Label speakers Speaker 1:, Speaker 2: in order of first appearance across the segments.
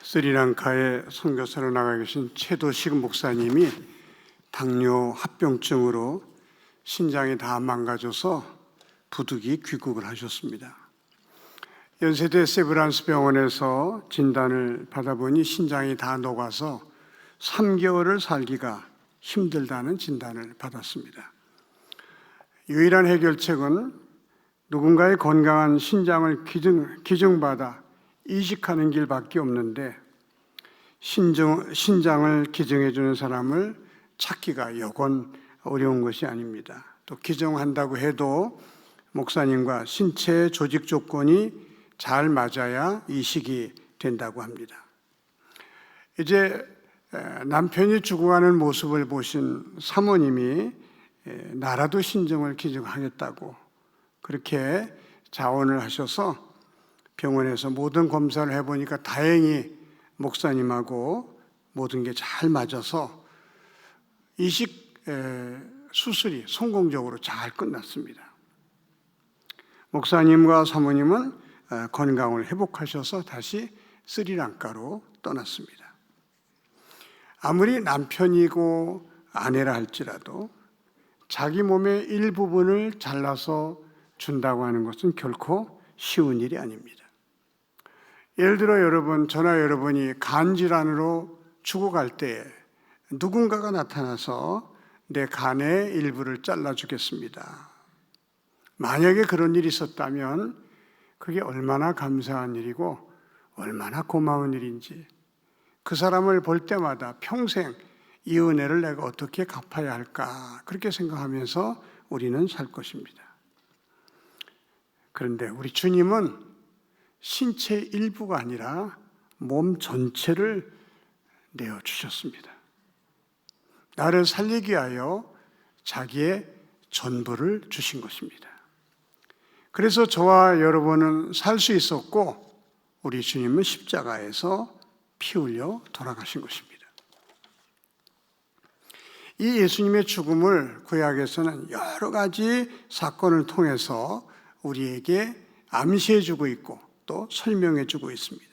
Speaker 1: 스리랑카에 선교사로 나가 계신 최도식 목사님이 당뇨 합병증으로 신장이 다 망가져서 부득이 귀국을 하셨습니다. 연세대 세브란스 병원에서 진단을 받아보니 신장이 다 녹아서 3개월을 살기가 힘들다는 진단을 받았습니다. 유일한 해결책은 누군가의 건강한 신장을 기증받아 이식하는 길밖에 없는데 신장을 기증해 주는 사람을 찾기가 여건 어려운 것이 아닙니다. 또 기증한다고 해도 목사님과 신체 조직 조건이 잘 맞아야 이식이 된다고 합니다. 이제 남편이 죽어가는 모습을 보신 사모님이 나라도 신장을 기증하겠다고 그렇게 자원을 하셔서 병원에서 모든 검사를 해보니까 다행히 목사님하고 모든 게 잘 맞아서 이식 수술이 성공적으로 잘 끝났습니다. 목사님과 사모님은 건강을 회복하셔서 다시 스리랑카로 떠났습니다. 아무리 남편이고 아내라 할지라도 자기 몸의 일부분을 잘라서 준다고 하는 것은 결코 쉬운 일이 아닙니다. 예를 들어 저나 여러분이 간 질환으로 죽어갈 때에 누군가가 나타나서 내 간의 일부를 잘라주겠습니다. 만약에 그런 일이 있었다면 그게 얼마나 감사한 일이고 얼마나 고마운 일인지 그 사람을 볼 때마다 평생 이 은혜를 내가 어떻게 갚아야 할까 그렇게 생각하면서 우리는 살 것입니다. 그런데 우리 주님은 신체 일부가 아니라 몸 전체를 내어주셨습니다. 나를 살리기 위하여 자기의 전부를 주신 것입니다. 그래서 저와 여러분은 살 수 있었고 우리 주님은 십자가에서 피 흘려 돌아가신 것입니다. 이 예수님의 죽음을 구약에서는 여러 가지 사건을 통해서 우리에게 암시해주고 있고 또 설명해주고 있습니다.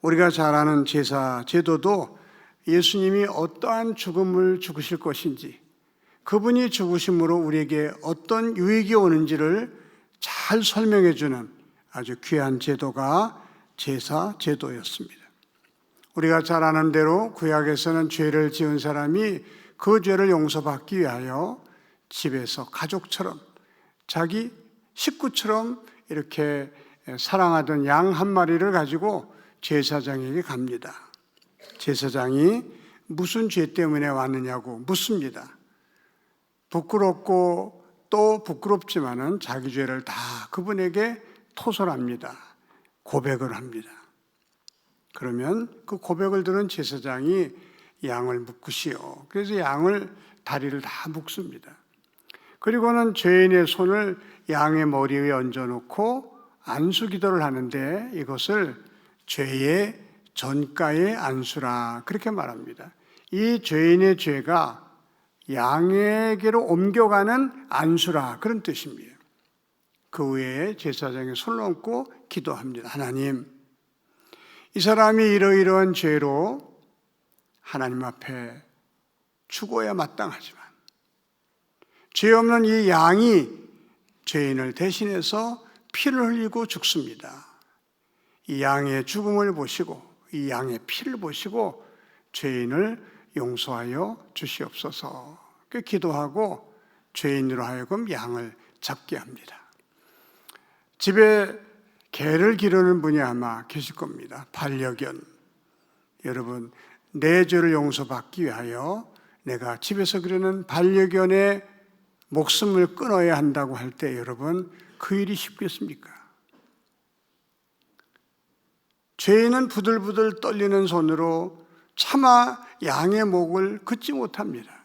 Speaker 1: 우리가 잘 아는 제사 제도도 예수님이 어떠한 죽음을 죽으실 것인지 그분이 죽으심으로 우리에게 어떤 유익이 오는지를 잘 설명해주는 아주 귀한 제도가 제사 제도였습니다. 우리가 잘 아는 대로 구약에서는 죄를 지은 사람이 그 죄를 용서받기 위하여 집에서 가족처럼 자기 식구처럼 이렇게 사랑하던 양 한 마리를 가지고 제사장에게 갑니다. 제사장이 무슨 죄 때문에 왔느냐고 묻습니다. 부끄럽고 또 부끄럽지만은 자기 죄를 다 그분에게 토설합니다. 고백을 합니다. 그러면 그 고백을 들은 제사장이 양을 묶으시오. 그래서 양을 다리를 다 묶습니다. 그리고는 죄인의 손을 양의 머리 위에 얹어놓고 안수 기도를 하는데 이것을 죄의 전가의 안수라 그렇게 말합니다. 이 죄인의 죄가 양에게로 옮겨가는 안수라 그런 뜻입니다. 그 후에 제사장이 손을 얹고 기도합니다. 하나님, 이 사람이 이러이러한 죄로 하나님 앞에 죽어야 마땅하지만 죄 없는 이 양이 죄인을 대신해서 피를 흘리고 죽습니다. 이 양의 죽음을 보시고 이 양의 피를 보시고 죄인을 용서하여 주시옵소서. 그 기도하고 죄인으로 하여금 양을 잡게 합니다. 집에 개를 기르는 분이 아마 계실 겁니다. 반려견. 여러분, 내 죄를 용서받기 위하여 내가 집에서 기르는 반려견의 목숨을 끊어야 한다고 할 때 여러분 그 일이 쉽겠습니까? 죄인은 부들부들 떨리는 손으로 차마 양의 목을 긋지 못합니다.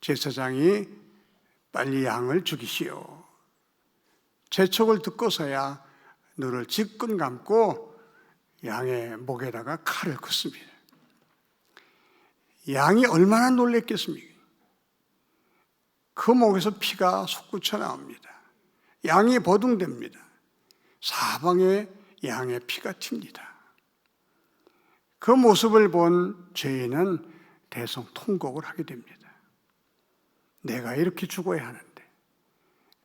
Speaker 1: 제사장이 빨리 양을 죽이시오. 재촉을 듣고서야 눈을 질끈 감고 양의 목에다가 칼을 긋습니다. 양이 얼마나 놀랬겠습니까? 그 목에서 피가 솟구쳐 나옵니다. 양이 버둥댑니다. 사방에 양의 피가 튑니다. 그 모습을 본 죄인은 대성통곡을 하게 됩니다. 내가 이렇게 죽어야 하는데,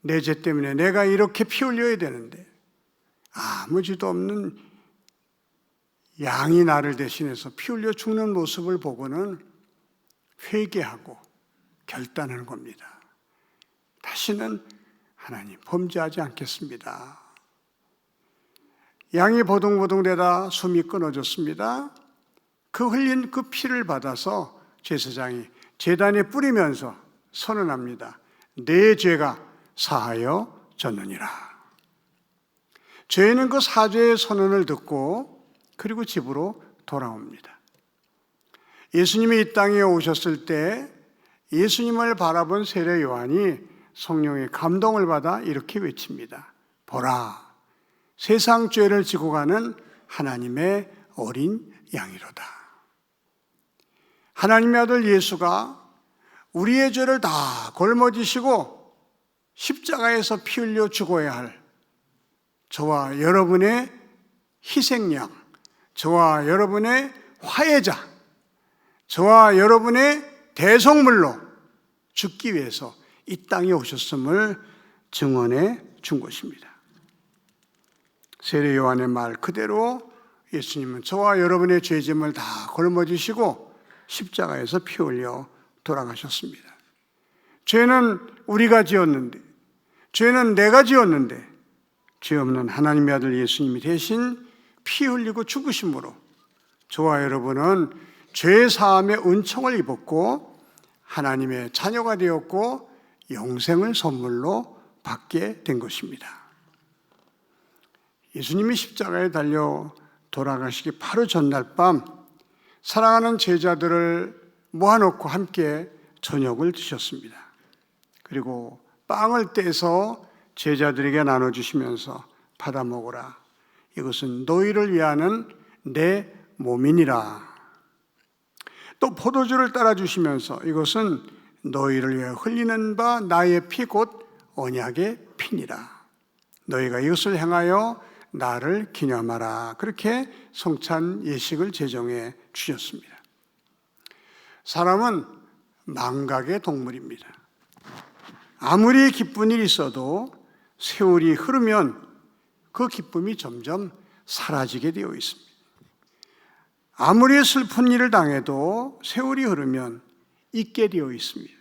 Speaker 1: 내 죄 때문에 내가 이렇게 피 흘려야 되는데, 아무 죄도 없는 양이 나를 대신해서 피 흘려 죽는 모습을 보고는 회개하고 결단하는 겁니다. 다시는 하나님 범죄하지 않겠습니다. 양이 보동보동되다 숨이 끊어졌습니다. 그 흘린 그 피를 받아서 제사장이 제단에 뿌리면서 선언합니다. 내 죄가 사하여졌느니라. 죄인은 그 사죄의 선언을 듣고 그리고 집으로 돌아옵니다. 예수님이 이 땅에 오셨을 때 예수님을 바라본 세례 요한이 성령의 감동을 받아 이렇게 외칩니다. 보라, 세상 죄를 지고 가는 하나님의 어린 양이로다. 하나님의 아들 예수가 우리의 죄를 다 걸머지시고 십자가에서 피 흘려 죽어야 할 저와 여러분의 희생양, 저와 여러분의 화해자, 저와 여러분의 대속물로 죽기 위해서 이 땅에 오셨음을 증언해 준 것입니다. 세례 요한의 말 그대로 예수님은 저와 여러분의 죄짐을 다 걸머지시고 십자가에서 피 흘려 돌아가셨습니다. 죄는 우리가 지었는데, 죄는 내가 지었는데, 죄 없는 하나님의 아들 예수님이 대신 피 흘리고 죽으심으로 저와 여러분은 죄 사함의 은총을 입었고 하나님의 자녀가 되었고 영생을 선물로 받게 된 것입니다. 예수님이 십자가에 달려 돌아가시기 바로 전날 밤 사랑하는 제자들을 모아놓고 함께 저녁을 드셨습니다. 그리고 빵을 떼서 제자들에게 나눠주시면서 받아 먹으라. 이것은 너희를 위하는 내 몸이니라. 또 포도주를 따라주시면서 이것은 너희를 위해 흘리는 바 나의 피 곧 언약의 피니라. 너희가 이것을 행하여 나를 기념하라. 그렇게 성찬 예식을 제정해 주셨습니다. 사람은 망각의 동물입니다. 아무리 기쁜 일이 있어도 세월이 흐르면 그 기쁨이 점점 사라지게 되어 있습니다. 아무리 슬픈 일을 당해도 세월이 흐르면 잊게 되어 있습니다.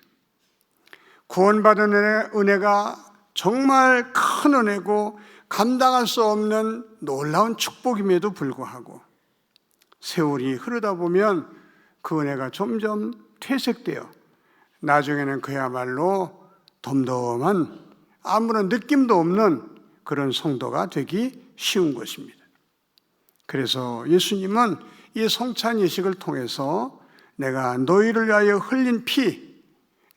Speaker 1: 구원받은 은혜가 정말 큰 은혜고 감당할 수 없는 놀라운 축복임에도 불구하고 세월이 흐르다 보면 그 은혜가 점점 퇴색되어 나중에는 그야말로 덤덤한 아무런 느낌도 없는 그런 성도가 되기 쉬운 것입니다. 그래서 예수님은 이 성찬 예식을 통해서 내가 너희를 위하여 흘린 피,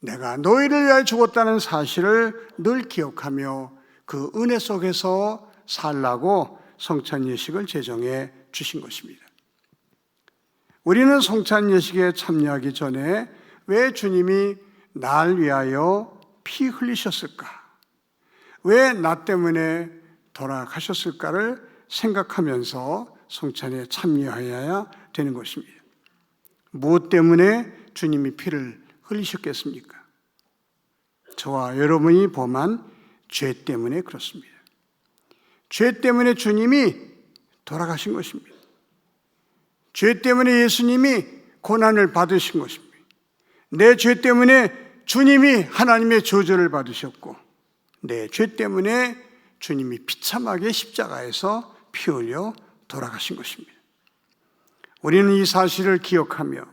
Speaker 1: 내가 너희를 위하여 죽었다는 사실을 늘 기억하며 그 은혜 속에서 살라고 성찬 예식을 제정해 주신 것입니다. 우리는 성찬 예식에 참여하기 전에 왜 주님이 날 위하여 피 흘리셨을까? 왜 나 때문에 돌아가셨을까를 생각하면서 성찬에 참여해야 되는 것입니다. 무엇 때문에 주님이 피를 흘리셨겠습니까? 저와 여러분이 범한 죄 때문에 그렇습니다. 죄 때문에 주님이 돌아가신 것입니다. 죄 때문에 예수님이 고난을 받으신 것입니다. 내 죄 때문에 주님이 하나님의 저주를 받으셨고 내 죄 때문에 주님이 비참하게 십자가에서 피 흘려 돌아가신 것입니다. 우리는 이 사실을 기억하며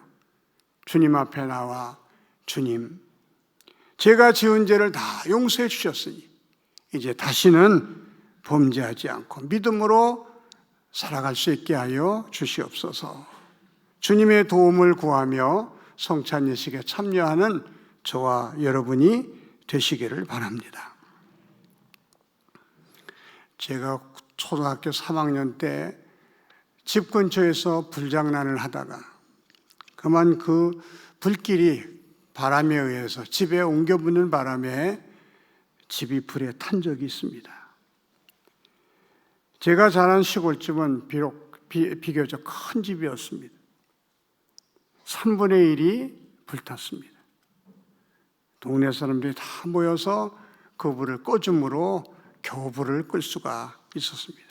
Speaker 1: 주님 앞에 나와 주님, 제가 지은 죄를 다 용서해 주셨으니 이제 다시는 범죄하지 않고 믿음으로 살아갈 수 있게 하여 주시옵소서. 주님의 도움을 구하며 성찬 예식에 참여하는 저와 여러분이 되시기를 바랍니다. 제가 초등학교 3학년 때 집 근처에서 불장난을 하다가 그만 그 불길이 바람에 의해서 집에 옮겨 붙는 바람에 집이 불에 탄 적이 있습니다. 제가 자란 시골집은 비교적 큰 집이었습니다. 3분의 1이 불탔습니다. 동네 사람들이 다 모여서 그 불을 꺼줌으로 겨우 불을 끌 수가 있었습니다.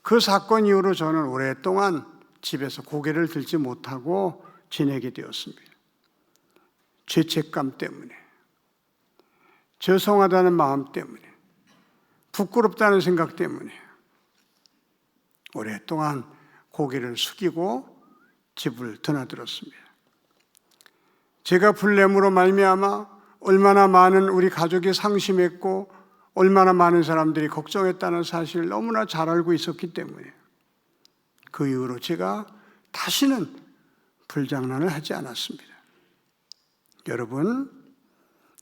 Speaker 1: 그 사건 이후로 저는 오랫동안 집에서 고개를 들지 못하고 지내게 되었습니다. 죄책감 때문에, 죄송하다는 마음 때문에, 부끄럽다는 생각 때문에 오랫동안 고개를 숙이고 집을 드나들었습니다. 제가 불냄으로 말미암아 얼마나 많은 우리 가족이 상심했고 얼마나 많은 사람들이 걱정했다는 사실을 너무나 잘 알고 있었기 때문에 그 이후로 제가 다시는 불장난을 하지 않았습니다. 여러분,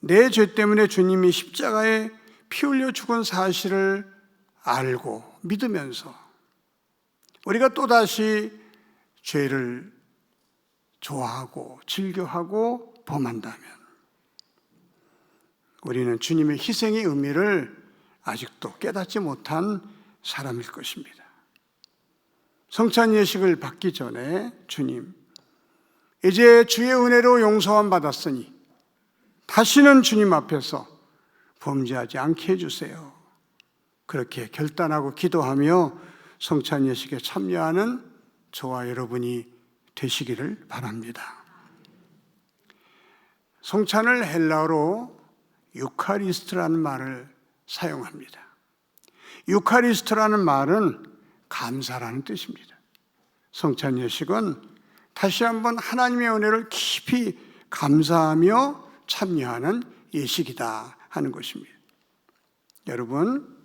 Speaker 1: 내 죄 때문에 주님이 십자가에 피 흘려 죽은 사실을 알고 믿으면서 우리가 또다시 죄를 좋아하고 즐겨하고 범한다면 우리는 주님의 희생의 의미를 아직도 깨닫지 못한 사람일 것입니다. 성찬 예식을 받기 전에 주님, 이제 주의 은혜로 용서함 받았으니 다시는 주님 앞에서 범죄하지 않게 해주세요. 그렇게 결단하고 기도하며 성찬 예식에 참여하는 저와 여러분이 되시기를 바랍니다. 성찬을 헬라어로 유카리스트라는 말을 사용합니다. 유카리스트라는 말은 감사라는 뜻입니다. 성찬 예식은 다시 한번 하나님의 은혜를 깊이 감사하며 참여하는 예식이다 하는 것입니다. 여러분,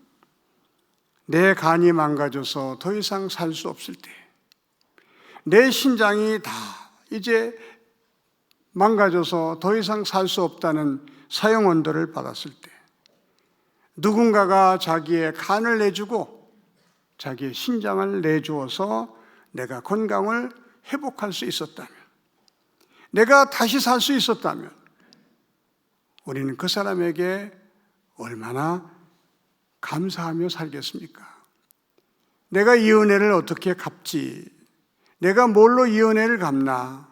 Speaker 1: 내 간이 망가져서 더 이상 살 수 없을 때, 내 신장이 다 이제 망가져서 더 이상 살 수 없다는 사형 언도를 받았을 때, 누군가가 자기의 간을 내주고 자기의 신장을 내주어서 내가 건강을 회복할 수 있었다면, 내가 다시 살 수 있었다면 우리는 그 사람에게 얼마나 감사하며 살겠습니까? 내가 이 은혜를 어떻게 갚지? 내가 뭘로 이 은혜를 갚나?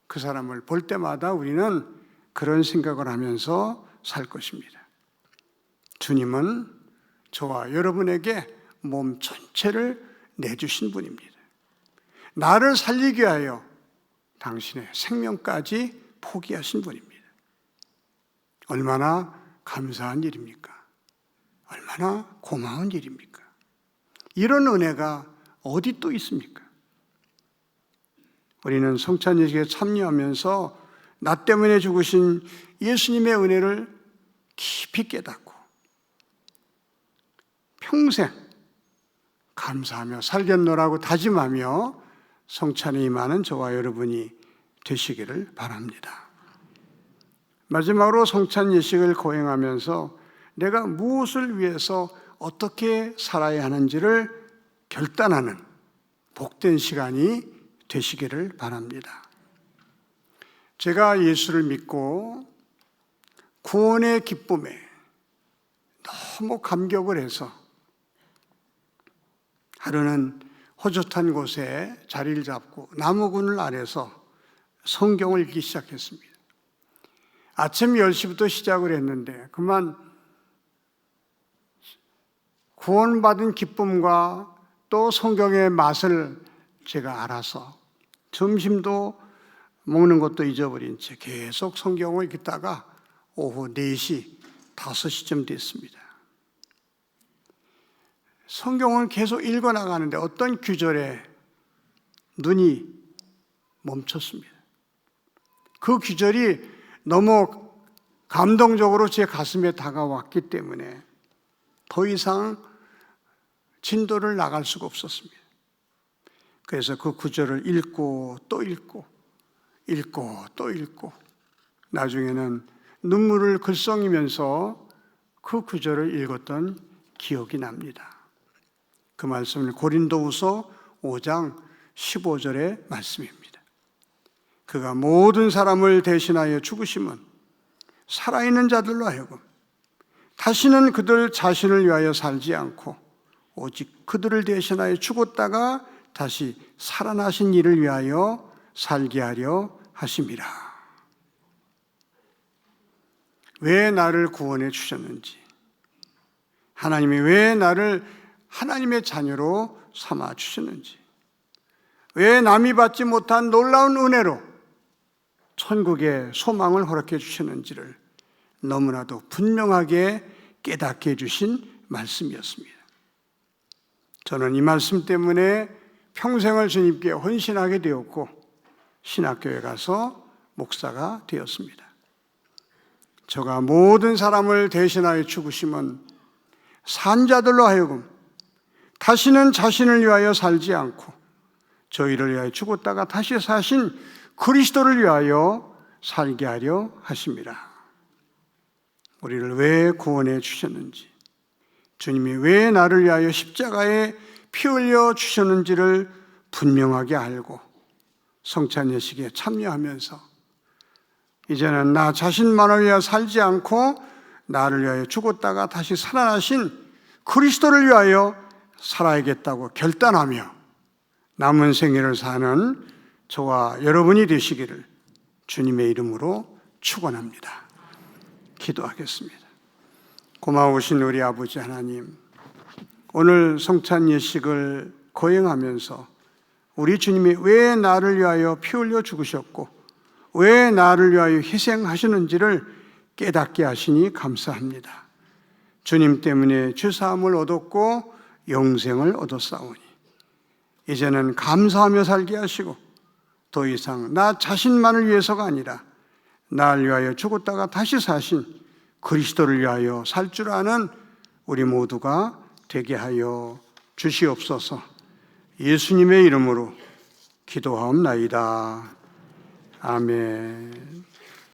Speaker 1: 그 사람을 볼 때마다 우리는 그런 생각을 하면서 살 것입니다. 주님은 저와 여러분에게 몸 전체를 내주신 분입니다. 나를 살리기 위하여 당신의 생명까지 포기하신 분입니다. 얼마나 감사한 일입니까? 얼마나 고마운 일입니까? 이런 은혜가 어디 또 있습니까? 우리는 성찬 예식에 참여하면서 나 때문에 죽으신 예수님의 은혜를 깊이 깨닫고 평생 감사하며 살겠노라고 다짐하며 성찬에 임하는 저와 여러분이 되시기를 바랍니다. 마지막으로 성찬 예식을 거행하면서 내가 무엇을 위해서 어떻게 살아야 하는지를 결단하는 복된 시간이 되시기를 바랍니다. 제가 예수를 믿고 구원의 기쁨에 너무 감격을 해서 하루는 호젓한 곳에 자리를 잡고 나무그늘 아래서 성경을 읽기 시작했습니다. 아침 10시부터 시작을 했는데 그만 구원받은 기쁨과 또 성경의 맛을 제가 알아서 점심도 먹는 것도 잊어버린 채 계속 성경을 읽다가 오후 4시, 5시쯤 됐습니다. 성경을 계속 읽어나가는데 어떤 구절에 눈이 멈췄습니다. 그 구절이 너무 감동적으로 제 가슴에 다가왔기 때문에 더 이상 진도를 나갈 수가 없었습니다. 그래서 그 구절을 읽고 또 읽고 또 읽고 나중에는 눈물을 글썽이면서 그 구절을 읽었던 기억이 납니다. 그 말씀은 고린도후서 5장 15절의 말씀입니다. 그가 모든 사람을 대신하여 죽으심은 살아있는 자들로 하여금 다시는 그들 자신을 위하여 살지 않고 오직 그들을 대신하여 죽었다가 다시 살아나신 이를 위하여 살게 하려 하심이라. 왜 나를 구원해 주셨는지, 하나님이 왜 나를 하나님의 자녀로 삼아 주셨는지, 왜 남이 받지 못한 놀라운 은혜로 천국의 소망을 허락해 주셨는지를 너무나도 분명하게 깨닫게 해주신 말씀이었습니다. 저는 이 말씀 때문에 평생을 주님께 헌신하게 되었고 신학교에 가서 목사가 되었습니다. 저가 모든 사람을 대신하여 죽으심은 산자들로 하여금 다시는 자신을 위하여 살지 않고 저희를 위하여 죽었다가 다시 사신 그리스도를 위하여 살게 하려 하심이라. 우리를 왜 구원해 주셨는지, 주님이 왜 나를 위하여 십자가에 피 흘려 주셨는지를 분명하게 알고 성찬 예식에 참여하면서 이제는 나 자신만을 위하여 살지 않고 나를 위하여 죽었다가 다시 살아나신 그리스도를 위하여 살아야겠다고 결단하며 남은 생애를 사는 저와 여러분이 되시기를 주님의 이름으로 축원합니다. 기도하겠습니다. 고마우신 우리 아버지 하나님, 오늘 성찬 예식을 거행하면서 우리 주님이 왜 나를 위하여 피 흘려 죽으셨고 왜 나를 위하여 희생하시는지를 깨닫게 하시니 감사합니다. 주님 때문에 죄사함을 얻었고 영생을 얻었사오니 이제는 감사하며 살게 하시고 더 이상 나 자신만을 위해서가 아니라 나를 위하여 죽었다가 다시 사신 그리스도를 위하여 살 줄 아는 우리 모두가 되게 하여 주시옵소서. 예수님의 이름으로 기도하옵나이다. 아멘.